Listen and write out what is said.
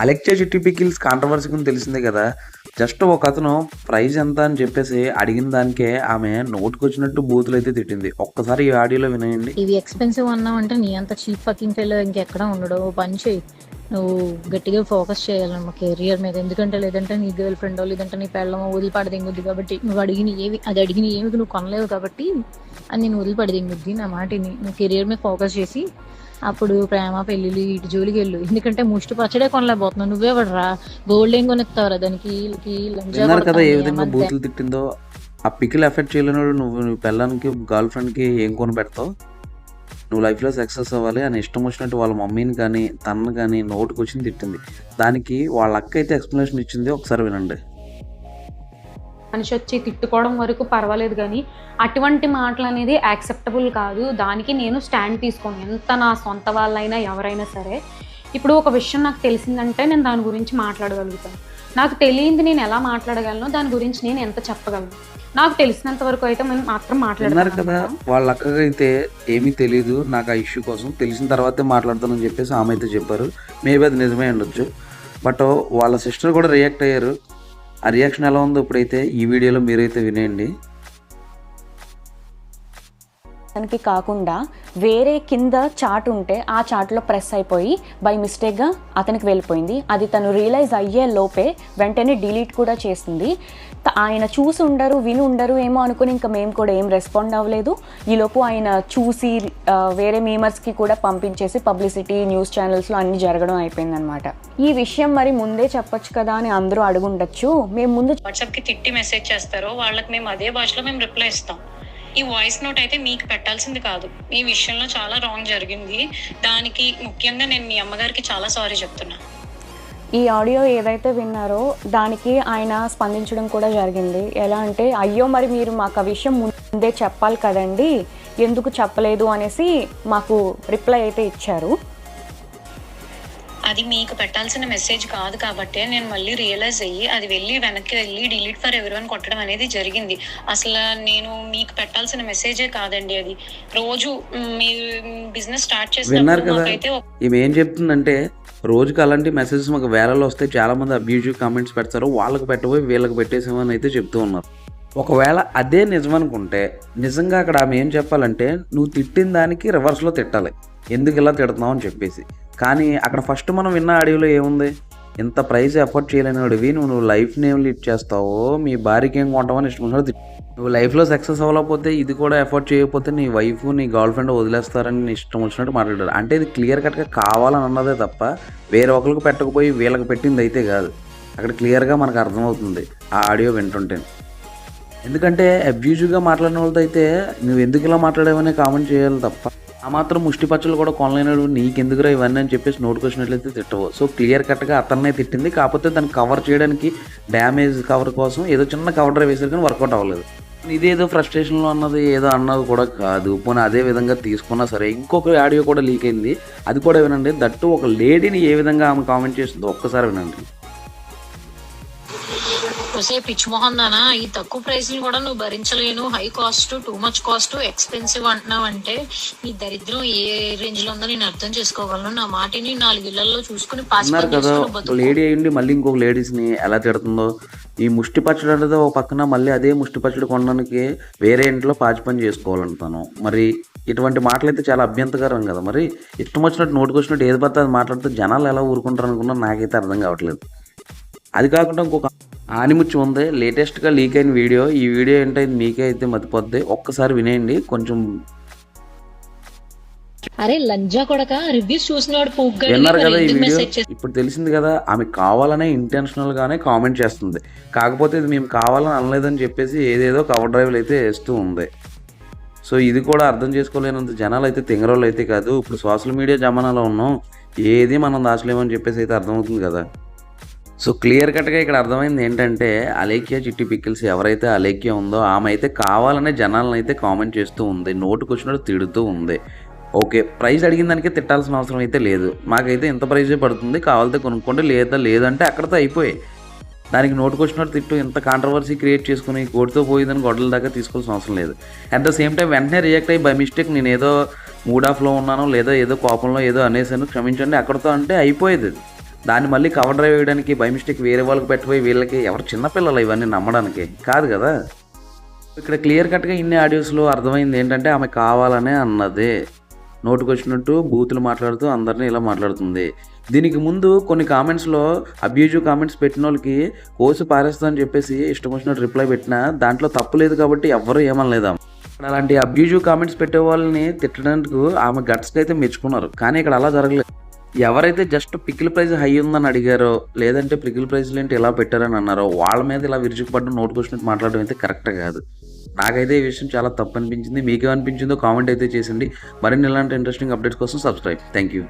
Alexa చిట్టి pickles controversy గురించి తెలిసిందే కదా. జస్ట్ ఒక అతను ప్రైస్ ఎంత అని చెప్పేసి అడిగిన దానికే ఆమె నోటుకొచ్చినట్టు బూతులైతే తిట్టింది. ఒక్కసారి ఈ ఆడియోలో వినేయండి. ఇవి ఎక్స్పెన్సివ్ అన్నావంటే నీ అంత చీప్ ఫకింగ్ ఫెయిల్ ఇంకెక్కడ ఉండడు. పని చేయి, నువ్వు గట్టిగా ఫోకస్ చేయాలన్నమా కెరియర్ మీద. ఎందుకంటే లేదంటే నీ గర్ల్ ఫ్రెండో లేదంటే నీ పెళ్ళమో వదిలిపడదింగుద్ది. కాబట్టి నువ్వు అడిగిన ఏమి నువ్వు కొనలేవు కాబట్టి అది నేను వదిలిపడదింగుద్ది. నా మాటిని నువ్వు కెరియర్ మీద ఫోకస్ చేసి అప్పుడు ప్రేమ పెళ్ళిళ్ళు ఇటు జోలికి వెళ్ళు. ఎందుకంటే ముష్టి పచ్చడే కొనలేకపోతున్నావు. నువ్వే పడరా గోల్డ్ ఏం కొనిస్తావురా దానికి. విన్నారు కదా ఏ విధంగా బూతులు తిట్టిందో. ఆ పికిల్ ఎఫెక్ట్ చేయలేనోడు నువ్వు పెళ్ళానికి గర్ల్ ఫ్రెండ్కి ఏం కొని పెడతావు? నువ్వు లైఫ్లో సక్సెస్ అవ్వాలి అని ఇష్టం వచ్చినట్టు వాళ్ళ మమ్మీని కానీ తనను కానీ నోటుకు వచ్చింది తిట్టింది. దానికి వాళ్ళ అక్క అయితే ఎక్స్ప్లెనేషన్ ఇచ్చింది, ఒకసారి వినండి. మనిషి వచ్చి తిట్టుకోవడం వరకు పర్వాలేదు, కానీ అటువంటి మాటలు అనేది యాక్సెప్టబుల్ కాదు. దానికి నేను స్టాండ్ తీసుకోను, ఎంత నా సొంత వాళ్ళైనా ఎవరైనా సరే. ఇప్పుడు ఒక విషయం నాకు తెలిసిందంటే నేను దాని గురించి మాట్లాడగలుగుతాను. నాకు తెలియంది నేను ఎలా మాట్లాడగలను, దాని గురించి నేను ఎంత చెప్పగలను. నాకు తెలిసినంత వరకు అయితే మనం మాత్రం మాట్లాడుతున్నారు కదా. వాళ్ళ అక్కగా అయితే ఏమీ తెలియదు నాకు ఆ ఇష్యూ కోసం, తెలిసిన తర్వాతే మాట్లాడతానని చెప్పేసి ఆమె అయితే చెప్పారు. మేబీ అది నిజమే ఉండొచ్చు. బట్ వాళ్ళ సిస్టర్ కూడా రియాక్ట్ అయ్యారు. ఆ రియాక్షన్ ఎలా ఉందో ఇప్పుడైతే ఈ వీడియోలో మీరైతే వినేయండి. తనకి కాకుండా వేరే కింద చాట్ ఉంటే ఆ చాట్లో ప్రెస్ అయిపోయి బై మిస్టేక్గా అతనికి వెళ్ళిపోయింది. అది తను రియలైజ్ అయ్యే లోపే వెంటనే డిలీట్ కూడా చేసింది. ఆయన చూసి ఉండరు విని ఉండరు ఏమో అనుకుని ఇంకా మేము కూడా ఏం రెస్పాండ్ అవ్వలేదు. ఈలోపు ఆయన చూసి వేరే మీమర్స్కి కూడా పంపించేసి పబ్లిసిటీ న్యూస్ ఛానల్స్లో అన్నీ జరగడం అయిపోయిందనమాట. ఈ విషయం మరి ముందే చెప్పొచ్చు కదా అని అందరూ అడుగుండొచ్చు. మేము ముందు వాట్సాప్కి తిట్టి మెసేజ్ చేస్తారో వాళ్ళకి మేము అదే భాషలో మేము రిప్లై ఇస్తాం. ఈ వాయిస్ నోట్ అయితే మీకు పెట్టాల్సింది కాదు. మీ విషయంలో చాలా రాంగ్ జరిగింది. దానికి ముఖ్యంగా నేను మీ అమ్మగారికి చాలా సారీ చెప్తున్నా. ఈ ఆడియో ఏదైతే విన్నారో దానికి ఆయన స్పందించడం కూడా జరిగింది. ఎలా అంటే, అయ్యో మరి మీరు మాకు ఆ విషయం ముందే చెప్పాలి కదండి, ఎందుకు చెప్పలేదు అనేసి మాకు రిప్లై అయితే ఇచ్చారు. అది మీకు పెట్టాల్సిన మెసేజ్ కాదు కాబట్టి నేను మళ్ళీ రియలైజ్ అయ్యి అది వెనక్కి వెళ్ళి డిలీట్ ఫర్ ఎవరీవన్ కొట్టడం అనేది జరిగింది. అసలు నేను మీకు పెట్టాల్సిన మెసేజే కాదండి అది. రోజు మీరు బిజినెస్ స్టార్ట్ చేసినప్పుడు ఈమె ఏం చెప్తుందంటే, రోజుకి అలాంటి మెసేజెస్ మాకు వేలలో వస్తాయి, చాలా మంది అబ్యూజివ్ కామెంట్స్ పెడతారు, వాళ్ళకి పెట్టబోయి వీళ్ళకి పెట్టేసామని అయితే చెప్తూ ఉన్నారు. ఒకవేళ అదే నిజం అనుకుంటే నిజంగా అక్కడ ఆమె ఏం చెప్పాలంటే, నువ్వు తిట్టిన దానికి రివర్స్లో తిట్టాలి, ఎందుకు ఇలా తిడుతున్నావు అని చెప్పేసి. కానీ అక్కడ ఫస్ట్ మనం విన్న ఆడియోలో ఏముంది, ఇంత ప్రైస్ ఎఫర్ట్ చేయలేని వాడివి నువ్వు లైఫ్ని ఏం లీడ్ చేస్తావో, మీ భార్యకి ఏం కొంటావని ఇష్టం ఉన్నది. నువ్వు లైఫ్లో సక్సెస్ అవ్వలేకపోతే ఇది కూడా ఎఫర్ట్ చేయకపోతే నీ వైఫ్ నీ గర్ల్ ఫ్రెండ్ వదిలేస్తారని ఇష్టం వచ్చినట్టు మాట్లాడారు. అంటే ఇది క్లియర్ కట్గా కావాలని అన్నదే తప్ప వేరే ఒకరికి పెట్టకపోయి వీళ్ళకి పెట్టింది అయితే కాదు. అక్కడ క్లియర్గా మనకు అర్థమవుతుంది ఆ ఆడియో వింటుంటే. ఎందుకంటే అబ్యూజివ్గా మాట్లాడిన వాళ్ళతో అయితే నువ్వు ఎందుకు ఇలా మాట్లాడేవనే కామెంట్ చేయాలి తప్ప, ఆ మాత్రం ముష్టి పచ్చలు కూడా కొనలేనాడు నీకెందుకురా ఇవన్నీ అని చెప్పేసి నోటుకొచ్చినట్లయితే తిట్టవు. సో క్లియర్ కట్గా అతన్నే తిట్టింది. కాకపోతే దాన్ని కవర్ చేయడానికి డ్యామేజ్ కవర్ కోసం ఏదో చిన్న కవర్ డ్రైవ్ వేసారు, కానీ వర్కౌట్ అవ్వలేదు. ఇదేదో ఫ్రస్ట్రేషన్లో అన్నది ఏదో అన్నది కూడా కాదు. పోనీ అదే విధంగా తీసుకున్నా సరే. ఇంకొక ఆడియో కూడా లీక్ అయింది, అది కూడా వినండి. దట్టు ఒక లేడీని ఏ విధంగా ఆమె కామెంట్ చేస్తుందో ఒక్కసారి వినండి. పిచ్చి మొహం దానా, ఈ తక్కువ ప్రైస్ కూడా నువ్వు భరించలేను, high cost, too much cost, expensive అంటున్నావు అంటే నీ దరిద్రం ఏ రేంజ్ లో ఉందో నేను అర్థం చేసుకోగలను. నా మాటిని 4 ఇళ్లలో చూసుకుని కదా. లేడీ అయ్యండి మళ్ళీ ఇంకొక లేడీస్ని ఎలా తిడుతుందో. ఈ ముష్టి పచ్చడి అనేది ఒక పక్కన, మళ్ళీ అదే ముష్టి పచ్చడి కొనడానికి వేరే ఇంట్లో పాచి పని చేసుకోవాలంటాను. మరి ఇటువంటి మాటలు అయితే చాలా అభ్యంతకరం కదా. మరి ఇష్టం వచ్చినట్టు నోటుకొచ్చినట్టు ఏది పడితే అది మాట్లాడితే జనాలు ఎలా ఊరుకుంటారు అనుకున్నా నాకైతే అర్థం కావట్లేదు. అది కాకుండా ఇంకొక ఆనిముచ్చి ఉంది, లేటెస్ట్గా లీక్ అయిన వీడియో. ఈ వీడియో ఏంటో మీకే అయితే మతిపోద్ది, ఒక్కసారి వినేయండి కొంచెం. అరే లంజా కొడక, రివ్యూస్ చూసినవాడు విన్నారు కదా ఈ వీడియో. ఇప్పుడు తెలిసింది కదా, ఆమె కావాలనే ఇంటెన్షనల్ గానే కామెంట్ చేస్తుంది. కాకపోతే ఇది మేము కావాలని అనలేదని చెప్పేసి ఏదేదో కవర్ డ్రైవ్లు అయితే వేస్తూ ఉంది. సో ఇది కూడా అర్థం చేసుకోలేనంత జనాలు అయితే తింగరోళ్ళు అయితే కాదు. ఇప్పుడు సోషల్ మీడియా జమానాలో ఉన్నాం, ఏది మనం దాచలేమని చెప్పేసి అయితే అర్థమవుతుంది కదా. సో క్లియర్ కట్గా ఇక్కడ అర్థమైంది ఏంటంటే, అలేఖ్య చిట్టి పికిల్స్ ఎవరైతే అలేఖ్య ఉందో ఆమె అయితే కావాలనే జనాలను అయితే కామెంట్ చేస్తూ ఉంది, నోటుకు వచ్చినట్టు తిడుతూ ఉంది. ఓకే, ప్రైస్ అడిగిన దానికే తిట్టాల్సిన అవసరం అయితే లేదు. మాకైతే ఎంత ప్రైజే పడుతుంది, కావాలితే కొనుక్కోండి, లేదంటే అక్కడితో అయిపోయి. దానికి నోటుకు వచ్చినట్టు తిట్టు ఇంత కాంట్రవర్సీ క్రియేట్ చేసుకుని కోటితో పోయిందని గొడవల దాకా తీసుకోవాల్సిన అవసరం లేదు. అట్ ద సేమ్ టైం వెంటనే రియాక్ట్ అయ్యి బై మిస్టేక్ నేను ఏదో మూడ్ ఆఫ్లో ఉన్నాను, లేదా ఏదో కోపంలో ఏదో అనేసాను, క్షమించండి అక్కడితో అంటే అయిపోయేది. దాన్ని మళ్ళీ కవర్ డ్రైవ్ వేయడానికి బై మిస్టేక్ వేరే వాళ్ళకి పెట్టిపోయి వీళ్ళకి ఎవరు చిన్నపిల్లలు ఇవన్నీ నమ్మడానికి కాదు కదా. ఇక్కడ క్లియర్ కట్గా ఇన్ని ఆడియోస్లో అర్థమైంది ఏంటంటే ఆమె కావాలనే అన్నదే, నోటుకు వచ్చినట్టు బూతులు మాట్లాడుతూ అందరినీ ఇలా మాట్లాడుతుంది. దీనికి ముందు కొన్ని కామెంట్స్లో అబ్యూజివ్ కామెంట్స్ పెట్టిన వాళ్ళకి కోసి పారేస్తుందని చెప్పేసి ఇష్టం వచ్చినట్టు రిప్లై పెట్టినా దాంట్లో తప్పు లేదు కాబట్టి ఎవ్వరూ ఏమనలేదాం. ఇక్కడ అలాంటి అబ్యూజివ్ కామెంట్స్ పెట్టే వాళ్ళని తిట్టడానికి ఆమె గట్స్కి అయితే మెచ్చుకున్నారు, కానీ ఇక్కడ అలా జరగలేదు. ఎవరైతే జస్ట్ పికిల్ ప్రైస్ హై ఉందని అడిగారో లేదంటే పికిల్ ప్రైస్లు ఏంటి ఇలా పెట్టారని అన్నారో వాళ్ళ మీద ఇలా విరుచుకుపడ్డం నోటుకు వచ్చినట్టు మాట్లాడడం అయితే కరెక్ట్ కాదు. నాకైతే ఈ విషయం చాలా తప్పు అనిపించింది. మీకేమనిపించిందో కామెంట్ అయితే చేసింది. మరిన్ని ఇలాంటి ఇంట్రెస్టింగ్ అప్డేట్స్ కోసం సబ్స్క్రైబ్. Thank you.